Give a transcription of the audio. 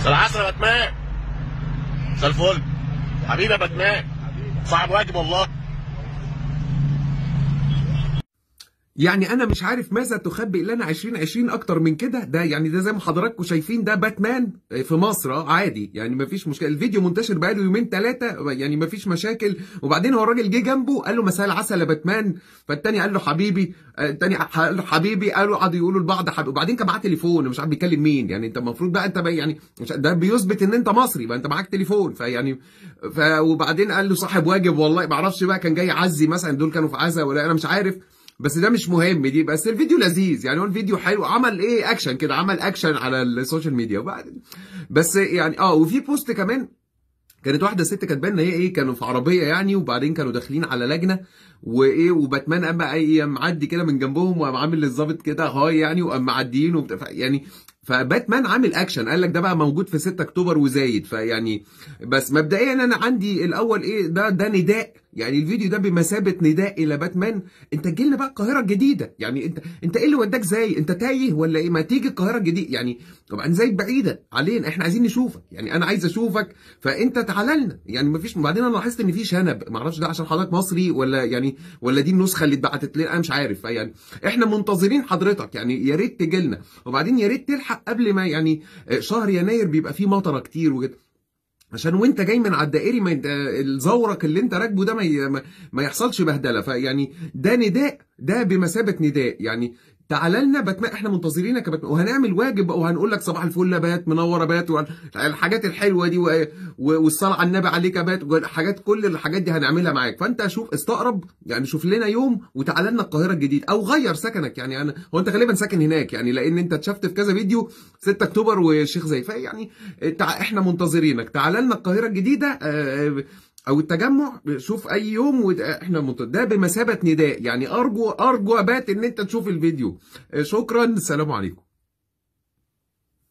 العصر يا باتمان. مساء الفل حبيبي يا باتمان، صاحب واجب والله. يعني انا مش عارف ماذا تخبئ لنا 2020 اكتر من كده. ده يعني ده زي ما حضراتكم شايفين، ده باتمان في مصر عادي، يعني مفيش مشكله. الفيديو منتشر بقاله يومين ثلاثه، يعني مفيش مشاكل. وبعدين هو الراجل جه جنبه قال له مساء العسل يا باتمان، فالتاني قال له حبيبي، التاني قال له حبيبي، قعدوا يقولوا لبعض حبيبي. وبعدين كان معاه تليفون، مش عارف بيكلم مين. يعني انت المفروض بقى انت بقى يعني ده بيثبت ان انت مصري بقى، انت معاك تليفون. فيعني وبعدين قال له صاحب واجب والله. ما اعرفش بقى كان جاي يعزي مثلا، دول كانوا في عزا ولا انا مش عارف، بس ده مش مهم دي. بس الفيديو لذيذ يعني، هو الفيديو حلو، عمل ايه اكشن كده، عمل اكشن على السوشيال ميديا. وبعد بس يعني وفي بوست كمان كانت واحده ست كاتبه لنا ايه، كانوا في عربيه يعني، وبعدين كانوا داخلين على لجنه وايه، وباتمان قام بقى ايه معدي كده من جنبهم، وقام عامل للظابط كده هاي يعني، وقام معديين يعني. فباتمان عامل اكشن، قال لك ده بقى موجود في 6 اكتوبر وزايد. فيعني بس مبدئيا انا عندي الاول ايه، ده نداء يعني. الفيديو ده بمثابه نداء الى باتمان، انت تجي لنا بقى القاهره الجديده. يعني انت ايه اللي وداك زي انت تايه ولا ايه؟ ما تيجي القاهره الجديده يعني. طبعا زايد بعيده علينا، احنا عايزين نشوفك يعني، انا عايز اشوفك، فانت تعالى لنا يعني. مفيش. وبعدين انا لاحظت ان في شنب، ما اعرفش ده عشان حضرتك مصري ولا يعني، ولا دي النسخه اللي اتبعتت لنا، انا مش عارف. فيعني احنا منتظرين حضرتك يعني، يا ريت تجي لنا. وبعدين يا ريت تلحق قبل ما يعني شهر يناير بيبقى فيه مطره كتير وكده، عشان وانت جاي من على الدائري ما الزورق اللي انت راكبه ده ما يحصلش بهدله. فيعني ده نداء، ده بمثابه نداء يعني. تعالى لنا باتمان، احنا منتظرينك يا باتمان، وهنعمل واجب وهنقول لك صباح الفل يا بات، منور يا بات، الحاجات الحلوه دي والصلاه على النبي عليك يا بات، حاجات، كل الحاجات دي هنعملها معاك. فانت شوف استقرب يعني، شوف لنا يوم وتعالى لنا القاهره الجديد، او غير سكنك يعني. انا هو انت غالبا ساكن هناك يعني، لان انت اتشفت في كذا فيديو 6 اكتوبر والشيخ زايد. فيعني احنا منتظرينك، تعالى لنا القاهره الجديده او التجمع، شوف اي يوم واحنا ده بمثابه نداء يعني. ارجو ابات ان انت تشوف الفيديو. شكرا، السلام عليكم.